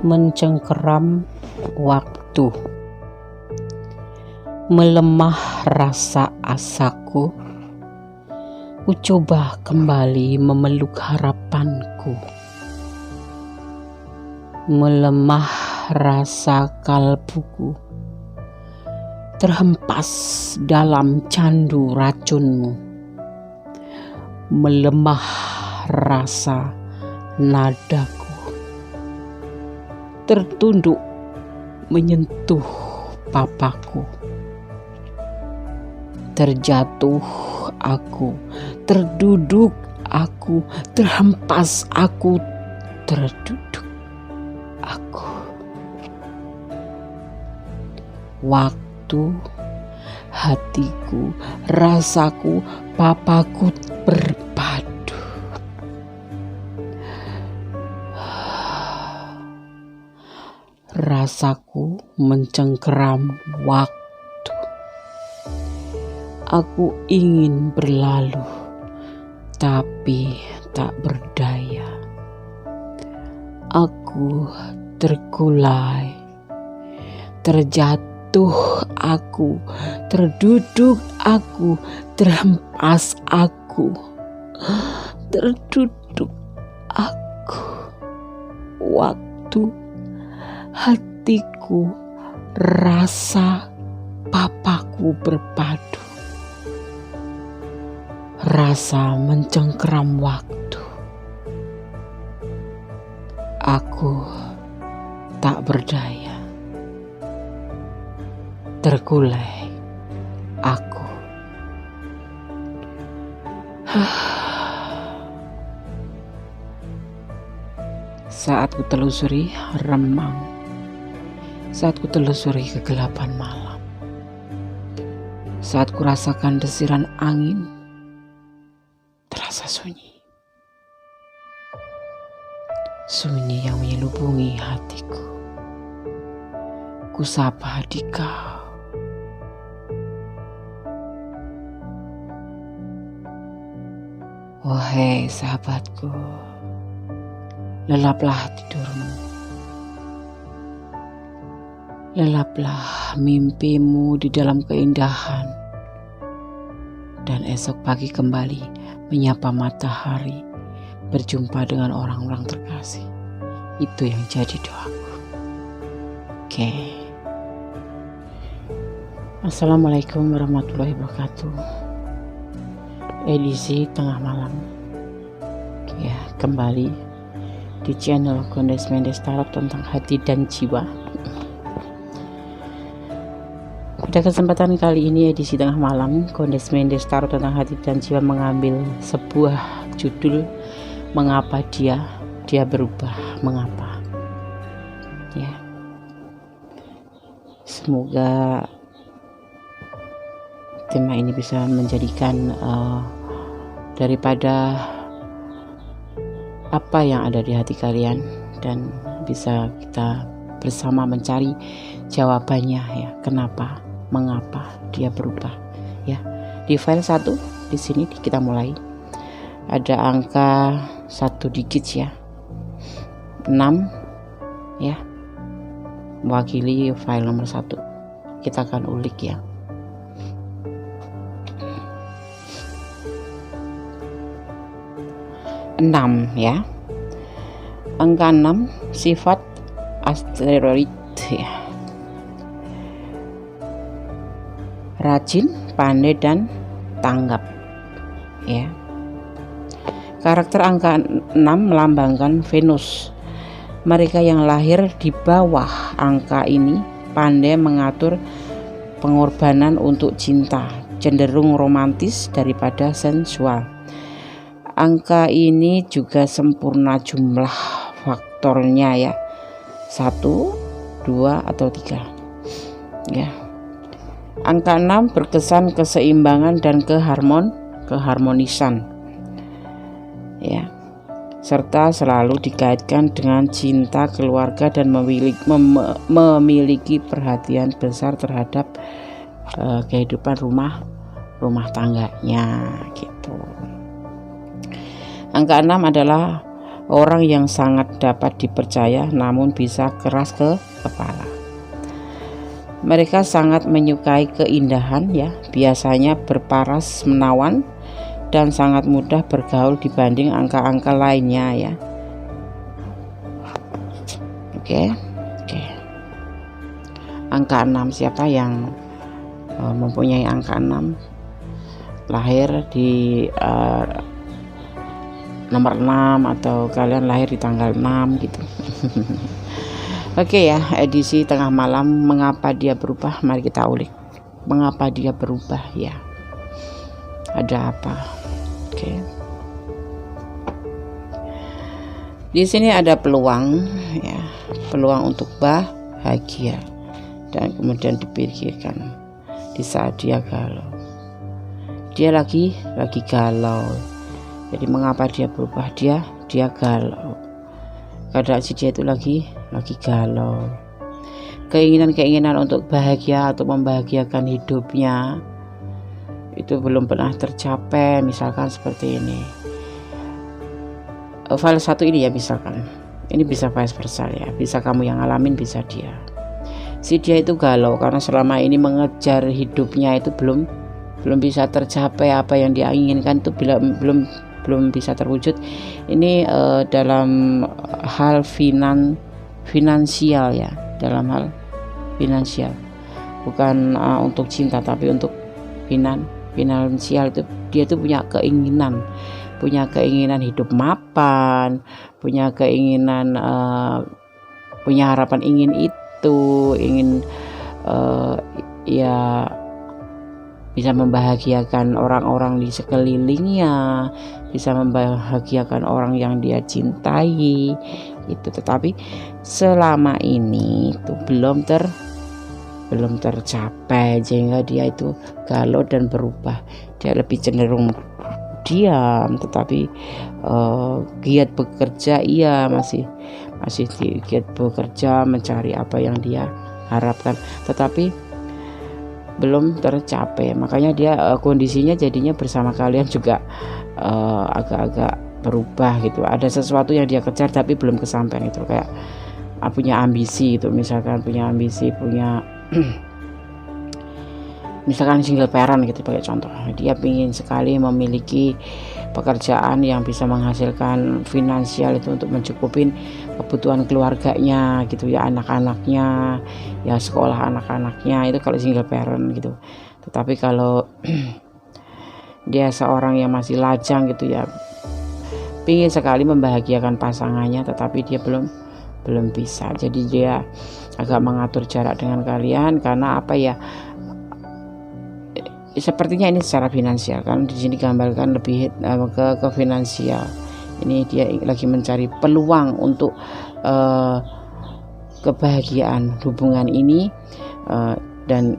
Mencengkeram waktu, melemah rasa asaku, ku coba kembali memeluk harapanku. Melemah rasa kalbuku, terhempas dalam candu racunmu. Melemah rasa nadaku, tertunduk menyentuh papaku. Terjatuh aku, terduduk aku, terhempas aku, terduduk aku. Waktu, hatiku, rasaku, papaku berpadu. Rasaku mencengkeram waktu. Aku ingin berlalu, tapi tak berdaya. Aku terkulai, terjatuh aku, terduduk aku, terhempas aku, terduduk aku. Waktu, hatiku, rasa, papaku berpadu. Rasa mencengkeram waktu. Aku tak berdaya. Terkulai aku. Saat ku telusuri remang, saat ku telusuri kegelapan malam, saat ku rasakan desiran angin, terasa sunyi. Sunyi yang menyelubungi hatiku. Ku sapa di kau. Wahai sahabatku, lelaplah tidurmu. Lelaplah mimpimu di dalam keindahan. Dan esok pagi kembali menyapa matahari, berjumpa dengan orang-orang terkasih. Itu yang jadi doaku. Oke. Assalamualaikum warahmatullahi wabarakatuh. Edisi tengah malam. Ya, kembali di channel Kondes Mendes Tarot tentang hati dan jiwa. Pada kesempatan kali ini edisi tengah malam, Kondes Mendes Tarot tentang hati dan jiwa mengambil sebuah judul, mengapa dia berubah, mengapa. Ya. Semoga tema ini bisa menjadikan daripada apa yang ada di hati kalian, dan bisa kita bersama mencari jawabannya, ya, kenapa, mengapa dia berubah. Ya, di file 1 di sini kita mulai ada angka 1 digit, ya, 6, ya, mewakili file nomor 1. Kita akan ulik, ya. Enam, ya, angka 6 sifat asteroid, ya, rajin, pandai, dan tanggap, ya. Karakter angka 6 melambangkan Venus. Mereka yang lahir di bawah angka ini pandai mengatur pengorbanan untuk cinta, cenderung romantis daripada sensual. Angka ini juga sempurna jumlah faktornya, ya, 1, 2, atau 3, ya. Angka 6 berkesan keseimbangan dan keharmonisan, ya, serta selalu dikaitkan dengan cinta, keluarga, dan memiliki perhatian besar terhadap kehidupan rumah tangganya, gitu. Angka 6 adalah orang yang sangat dapat dipercaya namun bisa keras ke kepala. Mereka sangat menyukai keindahan ya, biasanya berparas menawan dan sangat mudah bergaul dibanding angka-angka lainnya ya. Oke. Angka 6, siapa yang mempunyai angka 6, lahir di nomor 6 atau kalian lahir di tanggal 6 gitu. Oke ya, edisi tengah malam, mengapa dia berubah? Mari kita ulik. Mengapa dia berubah ya? Ada apa? Oke. Di sini ada peluang ya, peluang untuk bahagia dan kemudian dipikirkan di saat dia galau. Dia lagi galau. Jadi mengapa dia berubah? Dia galau. Keadaan si dia itu lagi galau. Keinginan untuk bahagia atau membahagiakan hidupnya itu belum pernah tercapai, misalkan seperti ini. File 1 ini ya, misalkan ini bisa vice versa ya, bisa kamu yang ngalamin, bisa dia. Si dia itu galau karena selama ini mengejar hidupnya itu belum bisa tercapai, apa yang dia inginkan itu belum bisa terwujud. Ini dalam hal finansial ya, dalam hal finansial, bukan untuk cinta tapi untuk finansial. Itu dia tuh punya keinginan hidup mapan, punya keinginan punya harapan ingin ya bisa membahagiakan orang-orang di sekelilingnya, bisa membahagiakan orang yang dia cintai itu. Tetapi selama ini itu belum tercapai, sehingga dia itu galau dan berubah. Dia lebih cenderung diam, tetapi giat bekerja, iya masih giat bekerja mencari apa yang dia harapkan, tetapi belum tercapai. Makanya dia kondisinya jadinya bersama kalian juga agak-agak berubah gitu. Ada sesuatu yang dia kejar tapi belum kesampaian itu, kayak punya ambisi gitu, misalkan punya misalkan single parent gitu pakai contoh. Dia ingin sekali memiliki pekerjaan yang bisa menghasilkan finansial itu untuk mencukupin kebutuhan keluarganya gitu ya, anak-anaknya ya, sekolah anak-anaknya, itu kalau single parent gitu. Tetapi kalau dia seorang yang masih lajang gitu ya, ingin sekali membahagiakan pasangannya tetapi dia belum bisa. Jadi dia agak mengatur jarak dengan kalian karena apa ya, sepertinya ini secara finansial kan, di sini gambarkan lebih ke finansial. Ini dia lagi mencari peluang untuk kebahagiaan hubungan ini, dan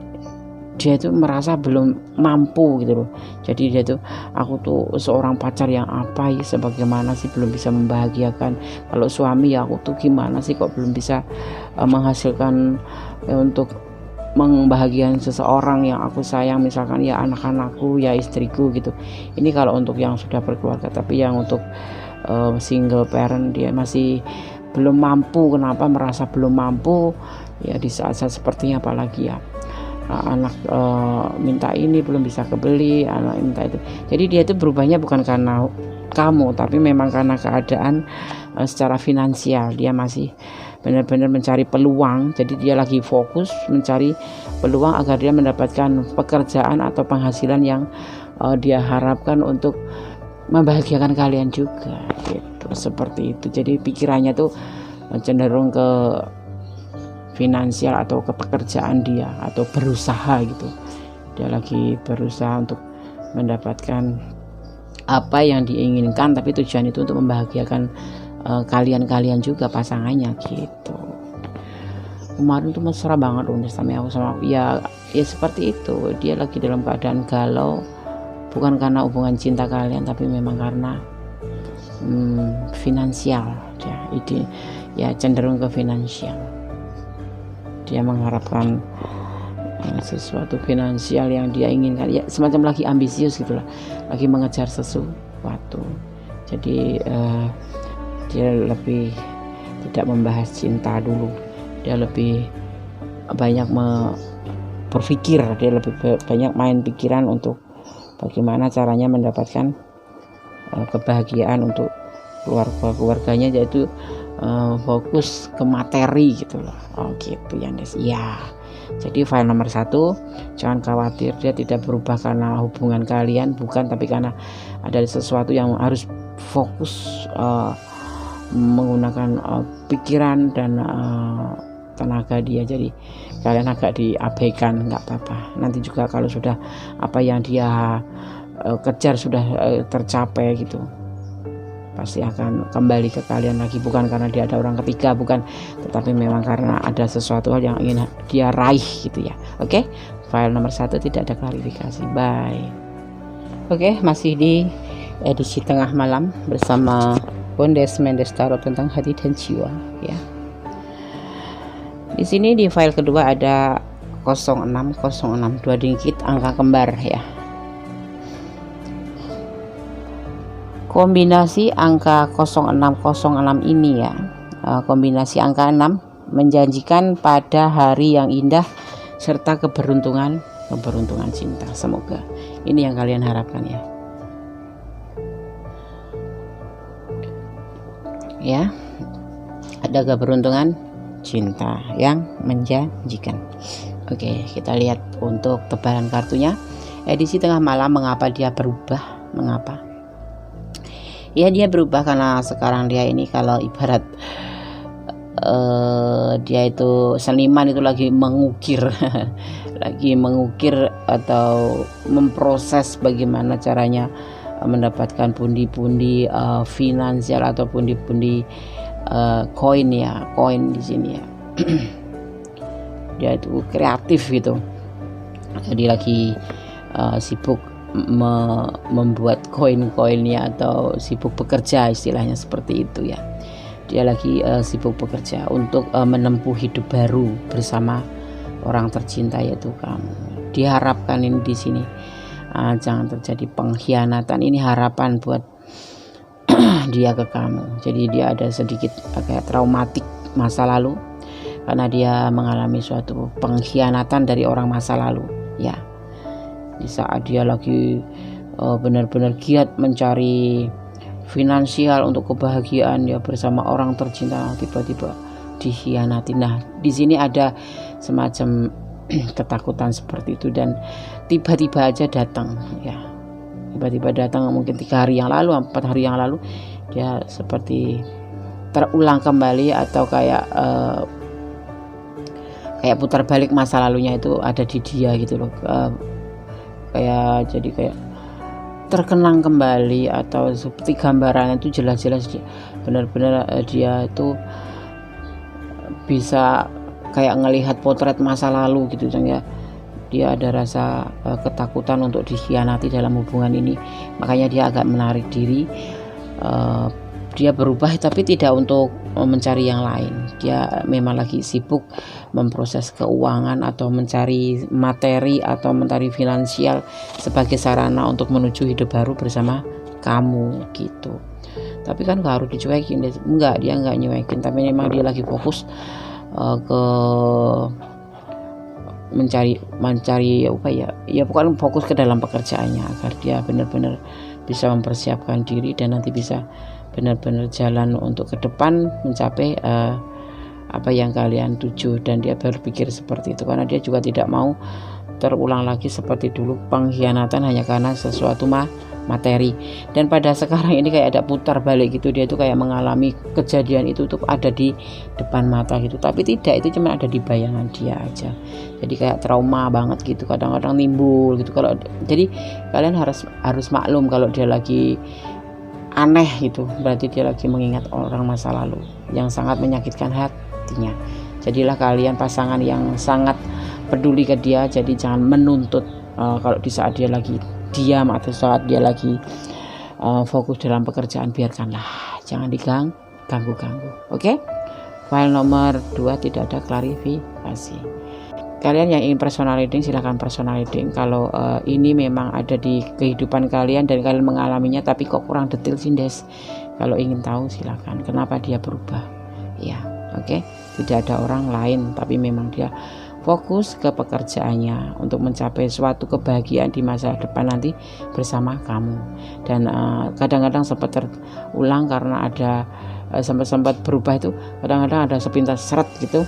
dia itu merasa belum mampu gitu loh. Jadi dia tuh, aku tuh seorang pacar yang apa ya, sebagaimana sih belum bisa membahagiakan. Kalau suami ya aku tuh gimana sih kok belum bisa menghasilkan untuk membahagiakan seseorang yang aku sayang, misalkan ya anak-anakku ya istriku gitu. Ini kalau untuk yang sudah berkeluarga, tapi yang untuk single parent dia masih belum mampu. Kenapa merasa belum mampu ya di saat-saat sepertinya, apalagi ya anak minta ini belum bisa kebeli, anak minta itu. Jadi dia itu berubahnya bukan karena kamu, tapi memang karena keadaan secara finansial. Dia masih benar-benar mencari peluang. Jadi dia lagi fokus mencari peluang agar dia mendapatkan pekerjaan atau penghasilan yang dia harapkan untuk membahagiakan kalian juga gitu, seperti itu. Jadi pikirannya tuh cenderung ke finansial atau ke pekerjaan dia, atau berusaha gitu. Dia lagi berusaha untuk mendapatkan apa yang diinginkan, tapi tujuan itu untuk membahagiakan kalian juga, pasangannya gitu. Kemarin tuh mesra banget sama aku sama ya seperti itu. Dia lagi dalam keadaan galau, bukan karena hubungan cinta kalian, tapi memang karena finansial. Dia ya cenderung ke finansial. Dia mengharapkan sesuatu finansial yang dia inginkan, ya semacam lagi ambisius gitulah, lagi mengejar sesuatu. Jadi dia lebih tidak membahas cinta dulu, dia lebih banyak berpikir, dia lebih banyak main pikiran untuk bagaimana caranya mendapatkan kebahagiaan untuk keluarganya, yaitu fokus ke materi gitu loh. Oh gitu ya Des. Ya, jadi file nomor 1, jangan khawatir, dia tidak berubah karena hubungan kalian, bukan, tapi karena ada sesuatu yang harus fokus menggunakan pikiran dan tenaga dia. Jadi kalian agak diabaikan, nggak apa-apa. Nanti juga kalau sudah apa yang dia kejar sudah tercapai gitu, pasti akan kembali ke kalian lagi, bukan karena dia ada orang ketiga, bukan, tetapi memang karena ada sesuatu hal yang ingin dia raih gitu ya. Oke, file nomor 1 tidak ada klarifikasi. Bye. Oke, masih di edisi tengah malam bersama Bondes Mendes Tarot tentang hati dan jiwa ya. Di sini di file kedua ada 0606, 2 dikit angka kembar ya. Kombinasi angka 0606 ini ya, kombinasi angka 6 menjanjikan pada hari yang indah serta keberuntungan cinta. Semoga ini yang kalian harapkan ya. Ya, ada keberuntungan cinta yang menjanjikan. Oke, kita lihat untuk tebaran kartunya. Edisi tengah malam, mengapa dia berubah? Mengapa? Ya, dia berubah karena sekarang dia ini kalau ibarat dia itu seniman itu lagi mengukir lagi mengukir atau memproses bagaimana caranya mendapatkan pundi-pundi finansial atau pundi-pundi koin ya, koin di sini ya. Dia itu kreatif gitu, jadi lagi sibuk membuat koin-koinnya atau sibuk bekerja, istilahnya seperti itu ya. Dia lagi sibuk bekerja untuk menempuh hidup baru bersama orang tercinta yaitu kamu. Diharapkan ini di sini jangan terjadi pengkhianatan. Ini harapan buat dia ke kamu. Jadi dia ada sedikit agak traumatik masa lalu karena dia mengalami suatu pengkhianatan dari orang masa lalu ya. Di saat dia lagi benar-benar giat mencari finansial untuk kebahagiaan ya bersama orang tercinta, tiba-tiba dikhianati. Nah, di sini ada semacam ketakutan seperti itu dan tiba-tiba aja datang ya. Tiba-tiba datang, mungkin 3 hari yang lalu, 4 hari yang lalu, dia seperti terulang kembali atau kayak putar balik masa lalunya itu ada di dia gitu loh. Jadi kayak terkenang kembali, atau seperti gambaran itu jelas-jelas benar-benar dia itu bisa kayak ngelihat potret masa lalu gitu ya. Dia ada rasa ketakutan untuk dikhianati dalam hubungan ini, makanya dia agak menarik diri. Dia berubah tapi tidak untuk mencari yang lain. Dia memang lagi sibuk memproses keuangan atau mencari materi atau mencari finansial sebagai sarana untuk menuju hidup baru bersama kamu gitu. Tapi kan gak harus dicuekin, enggak, dia enggak nyuekin, tapi memang dia lagi fokus ke mencari apa ya bukan fokus ke dalam pekerjaannya agar dia benar-benar bisa mempersiapkan diri dan nanti bisa benar-benar jalan untuk ke depan mencapai apa yang kalian tuju. Dan dia berpikir seperti itu karena dia juga tidak mau terulang lagi seperti dulu pengkhianatan hanya karena sesuatu materi. Dan pada sekarang ini kayak ada putar balik gitu, dia itu kayak mengalami kejadian itu tuh ada di depan mata gitu, tapi tidak, itu cuma ada di bayangan dia aja. Jadi kayak trauma banget gitu, kadang-kadang timbul gitu. Kalau jadi kalian harus maklum kalau dia lagi aneh gitu, berarti dia lagi mengingat orang masa lalu yang sangat menyakitkan hatinya. Jadilah kalian pasangan yang sangat peduli ke dia, jadi jangan menuntut kalau di saat dia lagi diam atau saat dia lagi fokus dalam pekerjaan, biarkanlah, jangan diganggu. Oke? File nomor 2 tidak ada klarifikasi. Kalian yang ingin personal reading silahkan personal reading. Kalau ini memang ada di kehidupan kalian dan kalian mengalaminya tapi kok kurang detail sih Des, Kalau ingin tahu silakan kenapa dia berubah. Ya, oke. Tidak ada orang lain, tapi memang dia fokus ke pekerjaannya untuk mencapai suatu kebahagiaan di masa depan nanti bersama kamu. Dan kadang-kadang sempat terulang karena ada sempat berubah itu, kadang-kadang ada sepintas seret gitu,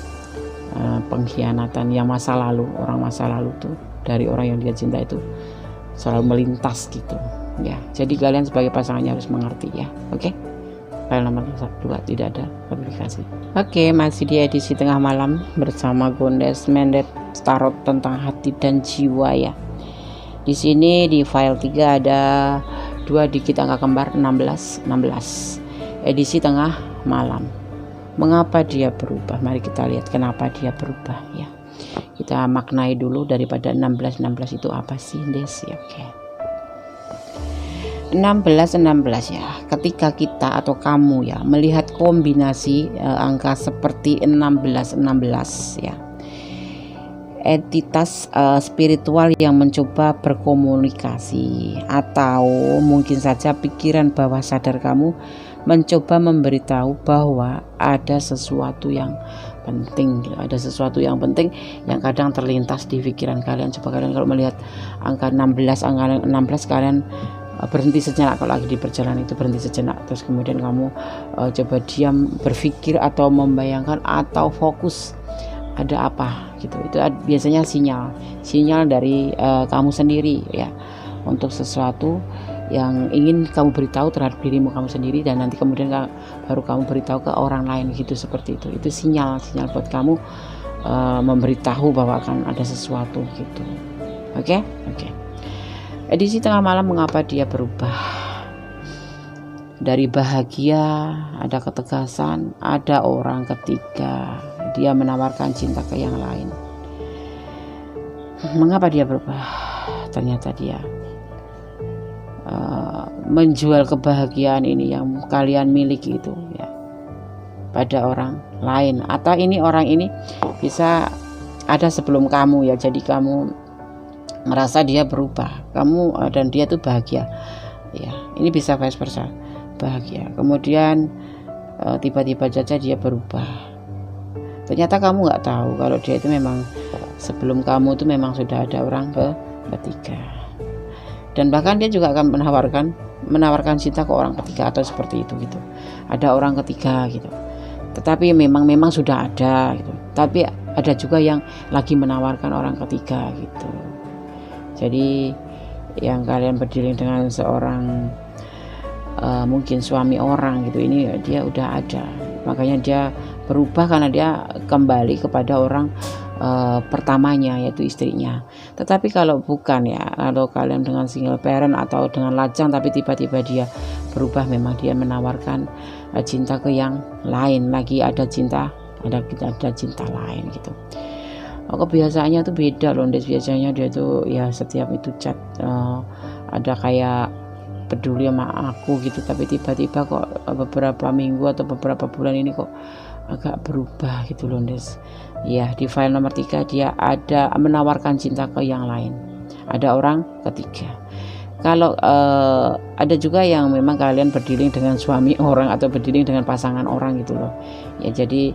pengkhianatan yang masa lalu, orang masa lalu tuh dari orang yang dia cinta itu selalu melintas gitu ya. Jadi kalian sebagai pasangannya harus mengerti ya. Oke, file nomor 2 tidak ada verifikasi. Oke, masih di edisi tengah malam bersama Gondes Mendet Tarot tentang hati dan jiwa ya. Di sini di file 3 ada 2 digit angka kembar 16. Edisi tengah malam. Mengapa dia berubah? Mari kita lihat kenapa dia berubah ya. Kita maknai dulu daripada 16 itu apa sih, Des? Ya, oke. 16 ya. Ketika kita atau kamu ya melihat kombinasi angka seperti 16 ya. Entitas spiritual yang mencoba berkomunikasi, atau mungkin saja pikiran bawah sadar kamu mencoba memberitahu bahwa ada sesuatu yang penting, ada sesuatu yang penting yang kadang terlintas di pikiran kalian. Coba kalian kalau melihat angka 16 kalian berhenti sejenak. Kalau lagi di perjalanan itu berhenti sejenak, terus kemudian kamu coba diam, berpikir atau membayangkan atau fokus ada apa gitu. Itu biasanya sinyal dari kamu sendiri ya, untuk sesuatu yang ingin kamu beritahu terhadap dirimu kamu sendiri, dan nanti kemudian baru kamu beritahu ke orang lain gitu, seperti itu. Itu sinyal buat kamu memberitahu bahwa akan ada sesuatu gitu. Oke. Edisi tengah malam, mengapa dia berubah? Dari bahagia ada ketegasan, ada orang ketiga, dia menawarkan cinta ke yang lain. Mengapa dia berubah? Ternyata dia menjual kebahagiaan ini yang kalian miliki itu ya pada orang lain, atau orang ini bisa ada sebelum kamu ya. Jadi kamu merasa dia berubah, kamu dan dia tuh bahagia ya. Ini bisa vice versa, bahagia, kemudian tiba-tiba saja dia berubah. Ternyata kamu nggak tahu kalau dia itu memang sebelum kamu itu memang sudah ada orang ketiga, dan bahkan dia juga akan menawarkan cinta ke orang ketiga atau seperti itu gitu. Ada orang ketiga gitu, tetapi memang sudah ada gitu. Tapi ada juga yang lagi menawarkan orang ketiga gitu. Jadi yang kalian berdealing dengan seorang mungkin suami orang gitu, ini dia udah ada, makanya dia berubah karena dia kembali kepada orang pertamanya, yaitu istrinya. Tetapi kalau bukan ya, kalau kalian dengan single parent atau dengan lajang tapi tiba-tiba dia berubah, memang dia menawarkan cinta ke yang lain lagi, ada cinta lain gitu. Kebiasaannya tuh beda loh, biasanya dia tuh ya setiap itu chat ada kayak peduli sama aku gitu, tapi tiba-tiba kok beberapa minggu atau beberapa bulan ini kok agak berubah gitu loh, Des. Ya, di file nomor 3 dia ada menawarkan cinta ke yang lain, ada orang ketiga. Kalau ada juga yang memang kalian berdealing dengan suami orang atau berdealing dengan pasangan orang gitu loh ya. Jadi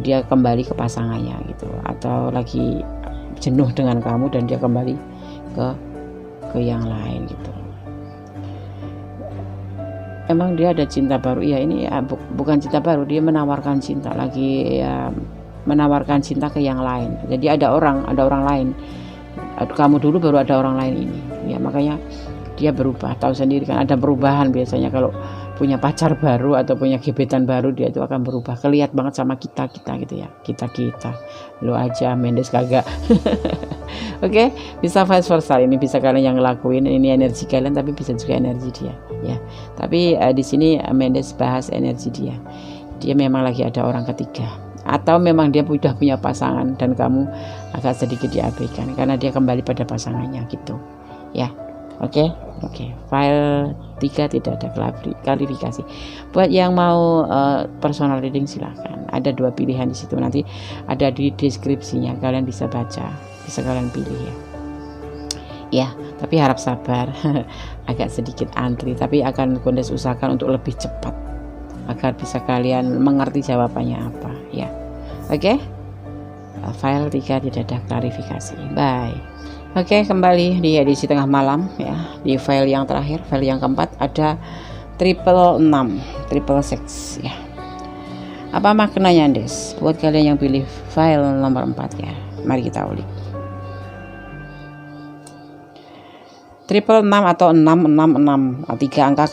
dia kembali ke pasangannya gitu, atau lagi jenuh dengan kamu dan dia kembali ke yang lain gitu. Emang dia ada cinta baru ya, ini ya, bukan cinta baru, dia menawarkan cinta lagi ya, menawarkan cinta ke yang lain. Jadi ada orang lain, kamu dulu baru ada orang lain ini ya, makanya dia berubah. Tahu sendiri kan, ada perubahan biasanya kalau punya pacar baru atau punya gebetan baru, dia itu akan berubah. Kelihat banget sama kita gitu ya, kita lo aja Mendes kagak. Oke, bisa vice versa, ini bisa kalian yang ngelakuin, ini energi kalian tapi bisa juga energi dia ya. Tapi di sini Mendes bahas energi dia memang lagi ada orang ketiga, atau memang dia sudah punya pasangan dan kamu agak sedikit diabaikan karena dia kembali pada pasangannya gitu ya. Oke, file 3 tidak ada klarifikasi. Buat yang mau personal reading silahkan, ada 2 pilihan di situ, nanti ada di deskripsinya, kalian bisa baca, bisa kalian pilih ya. Tapi harap sabar, agak sedikit antri, tapi akan Gondes usahakan untuk lebih cepat agar bisa kalian mengerti jawabannya apa ya. Oke, file 3 tidak ada klarifikasi. Bye. Oke, kembali di edisi tengah malam ya. Di file yang terakhir, file yang keempat, ada 666 ya. Apa maknanya, Des? Buat kalian yang pilih file nomor 4 ya. Mari kita ulik. 666 atau 666, 3 angka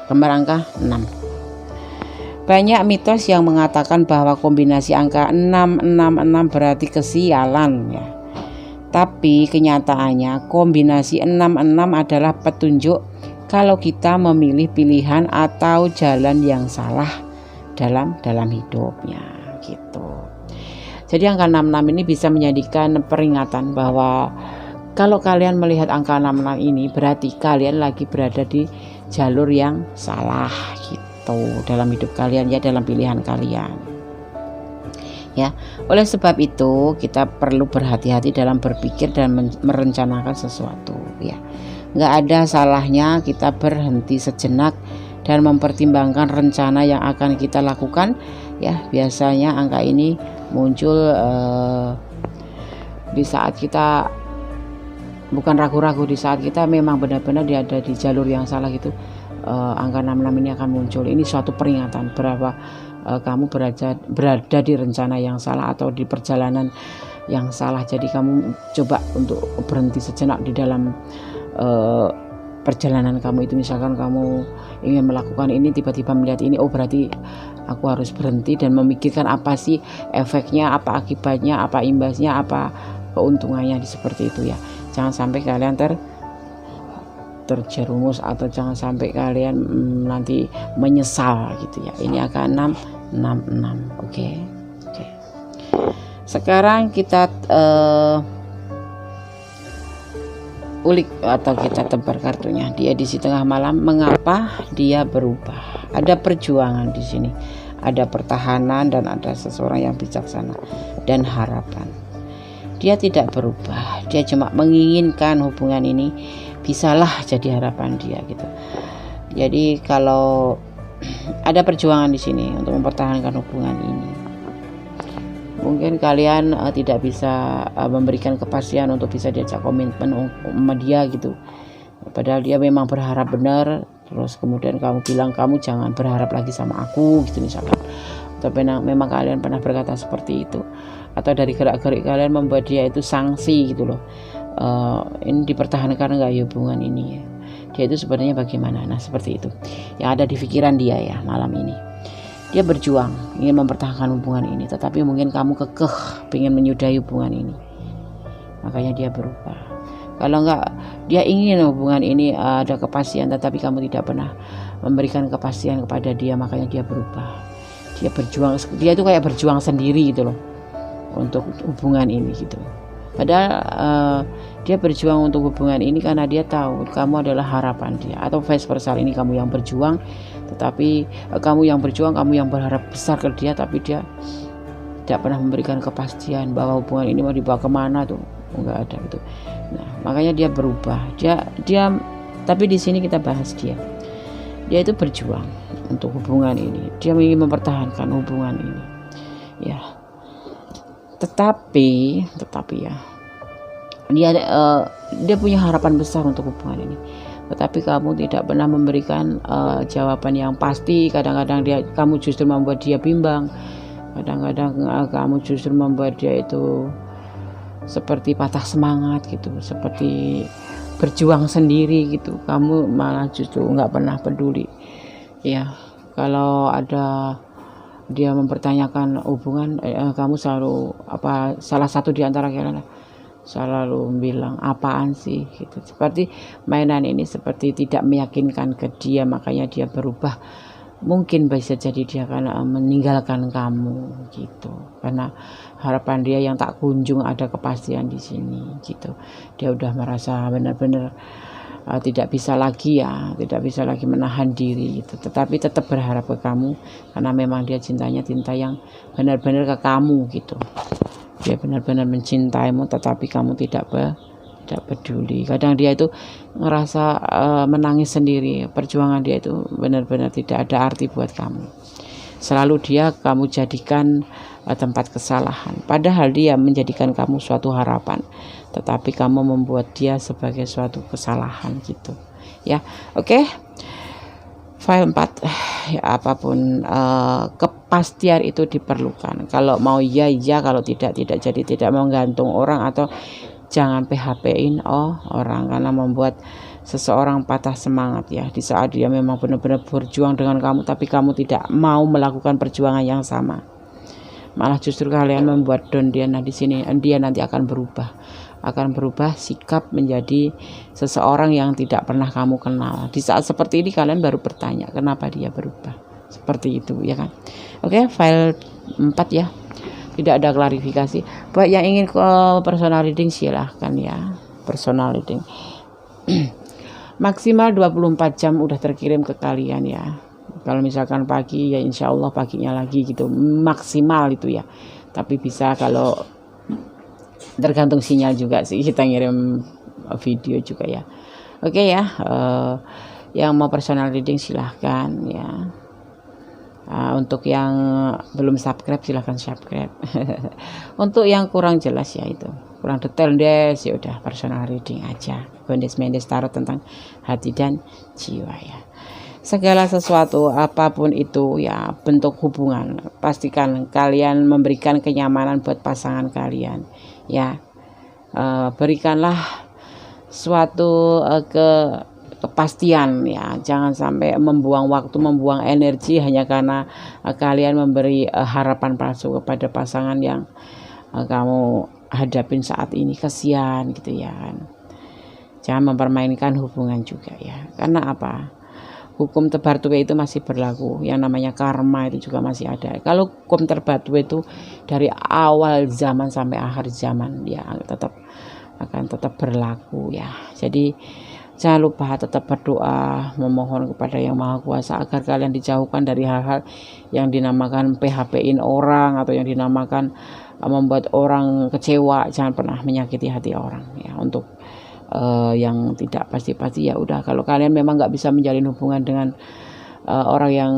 kembar angka 6. Banyak mitos yang mengatakan bahwa kombinasi angka 666 berarti kesialan ya. Tapi kenyataannya kombinasi 66 adalah petunjuk kalau kita memilih pilihan atau jalan yang salah dalam hidupnya gitu. Jadi angka 66 ini bisa menjadikan peringatan bahwa kalau kalian melihat angka 66 ini berarti kalian lagi berada di jalur yang salah gitu dalam hidup kalian ya, dalam pilihan kalian. Ya, oleh sebab itu kita perlu berhati-hati dalam berpikir dan merencanakan sesuatu ya. Nggak ada salahnya kita berhenti sejenak dan mempertimbangkan rencana yang akan kita lakukan ya. Biasanya angka ini muncul di saat kita bukan ragu-ragu, di saat kita memang benar-benar ada di jalur yang salah gitu. Angka 66 ini akan muncul. Ini suatu peringatan berapa kamu berada di rencana yang salah atau di perjalanan yang salah. Jadi kamu coba untuk berhenti sejenak di dalam perjalanan kamu itu. Misalkan kamu ingin melakukan ini, tiba-tiba melihat ini, oh berarti aku harus berhenti dan memikirkan apa sih efeknya, apa akibatnya, apa imbasnya, apa keuntungannya seperti itu ya. Jangan sampai kalian terjerumus atau jangan sampai kalian nanti menyesal gitu ya. Ini akan 666. Oke. Sekarang kita ulik atau kita tebar kartunya di edisi tengah malam. Mengapa dia berubah? Ada perjuangan di sini, ada pertahanan dan ada seseorang yang bijaksana dan harapan. Dia tidak berubah, dia cuma menginginkan hubungan ini bisalah jadi harapan dia gitu. Jadi kalau ada perjuangan di sini untuk mempertahankan hubungan ini, mungkin kalian tidak bisa memberikan kepastian untuk bisa diajak komitmen sama dia gitu. Padahal dia memang berharap benar, terus kemudian kamu bilang kamu jangan berharap lagi sama aku gitu misalkan. Atau memang kalian pernah berkata seperti itu, atau dari gerak-gerik kalian membuat dia itu sanksi gitu loh. Ini dipertahankan enggak ya hubungan ini ya? Dia itu sebenarnya bagaimana? Nah seperti itu yang ada di pikiran dia ya malam ini. Dia berjuang ingin mempertahankan hubungan ini, tetapi mungkin kamu kekeh ingin menyudahi hubungan ini, makanya dia berubah. Kalau enggak, dia ingin hubungan ini ada kepastian, tetapi kamu tidak pernah memberikan kepastian kepada dia, makanya dia berubah. Dia berjuang, dia itu kayak berjuang sendiri gitu loh untuk hubungan ini gitu. Padahal dia berjuang untuk hubungan ini karena dia tahu kamu adalah harapan dia, atau vice versa, ini kamu yang berjuang, tetapi kamu yang berjuang, kamu yang berharap besar ke dia, tapi dia tidak pernah memberikan kepastian bahwa hubungan ini mau dibawa kemana tuh, enggak ada gitu. Nah makanya dia berubah. Dia tapi di sini kita bahas dia itu berjuang untuk hubungan ini, dia ingin mempertahankan hubungan ini ya. Tetapi ya dia punya harapan besar untuk hubungan ini, tetapi kamu tidak pernah memberikan jawaban yang pasti. Kadang-kadang kamu justru membuat dia bimbang, kadang-kadang kamu justru membuat dia itu seperti patah semangat gitu, seperti berjuang sendiri gitu. Kamu malah justru nggak pernah peduli ya. Kalau ada dia mempertanyakan hubungan, kamu selalu salah satu di antara kalian selalu bilang apaan sih gitu. Seperti mainan ini seperti tidak meyakinkan ke dia, makanya dia berubah. Mungkin bisa jadi dia akan meninggalkan kamu gitu, karena harapan dia yang tak kunjung ada kepastian di sini gitu. Dia udah merasa benar-benar tidak bisa lagi menahan diri gitu, tetapi tetap berharap ke kamu karena memang dia cintanya cinta yang benar-benar ke kamu gitu. Dia benar-benar mencintaimu, tetapi kamu tidak tidak peduli. Kadang dia itu ngerasa menangis sendiri, perjuangan dia itu benar-benar tidak ada arti buat kamu. Selalu kamu jadikan tempat kesalahan, padahal dia menjadikan kamu suatu harapan, tetapi kamu membuat dia sebagai suatu kesalahan gitu ya. Oke. File 4, ya, apapun kepastian itu diperlukan. Kalau mau ya, kalau tidak. Jadi tidak menggantung orang atau jangan PHP-in orang, karena membuat seseorang patah semangat ya. Di saat dia memang benar-benar berjuang dengan kamu, tapi kamu tidak mau melakukan perjuangan yang sama, malah justru kalian membuat down dia. Nah di sini dia nanti akan berubah sikap menjadi seseorang yang tidak pernah kamu kenal. Di saat seperti ini kalian baru bertanya kenapa dia berubah seperti itu ya kan. Oke, file 4 ya, tidak ada klarifikasi. Buat yang ingin ke personal reading silahkan ya, personal reading. Maksimal 24 jam udah terkirim ke kalian ya. Kalau misalkan pagi ya insya Allah paginya lagi gitu, maksimal itu ya. Tapi bisa kalau tergantung sinyal juga sih, kita ngirim video juga ya. Oke ya, yang mau personal reading silahkan ya. Untuk yang belum subscribe silahkan subscribe. Untuk yang kurang jelas ya, itu kurang detail deh, ya udah personal reading aja. Gondes Mendes Tarot tentang hati dan jiwa ya. Segala sesuatu apapun itu ya, bentuk hubungan, pastikan kalian memberikan kenyamanan buat pasangan kalian ya. Berikanlah suatu kepastian ya, jangan sampai membuang waktu, membuang energi hanya karena kalian memberi harapan palsu kepada pasangan yang kamu hadapin saat ini. Kasihan gitu ya kan. Jangan mempermainkan hubungan juga ya, karena apa, hukum tebar tuwe itu masih berlaku, yang namanya karma itu juga masih ada. Kalau hukum tebar tuwe itu dari awal zaman sampai akhir zaman ya, akan tetap berlaku ya. Jadi jangan lupa tetap berdoa, memohon kepada Yang Maha Kuasa agar kalian dijauhkan dari hal-hal yang dinamakan PHP-in orang atau yang dinamakan membuat orang kecewa. Jangan pernah menyakiti hati orang ya. Untuk yang tidak pasti-pasti ya udah, kalau kalian memang nggak bisa menjalin hubungan dengan orang yang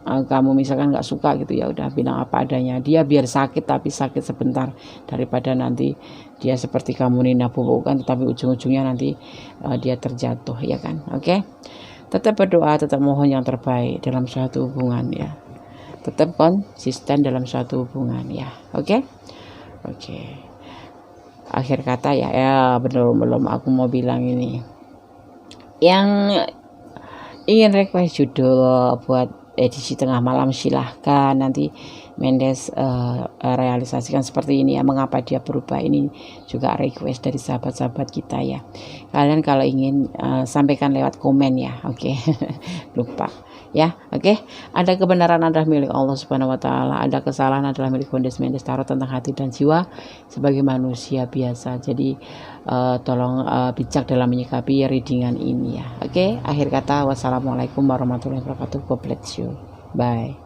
kamu misalkan nggak suka gitu, ya udah bilang apa adanya. Dia biar sakit, tapi sakit sebentar, daripada nanti dia seperti kamu nina bubukan tetapi ujung-ujungnya nanti dia terjatuh ya kan. Oke, tetap berdoa, tetap mohon yang terbaik dalam suatu hubungan ya, tetap konsisten dalam suatu hubungan ya. Oke. Akhir kata ya belum aku mau bilang ini, yang ingin request judul buat edisi tengah malam silahkan, nanti Mendes realisasikan seperti ini ya. Mengapa dia berubah, ini juga request dari sahabat-sahabat kita ya. Kalian kalau ingin sampaikan lewat komen ya. Oke. Lupa ya. Oke. Ada kebenaran adalah milik Allah Subhanahu wa taala, ada kesalahan adalah milik Gondes Mendes Tarot tentang hati dan jiwa sebagai manusia biasa. Jadi tolong bijak dalam menyikapi readingan ini ya. Oke. Akhir kata, wassalamualaikum warahmatullahi wabarakatuh. God bless you. Bye.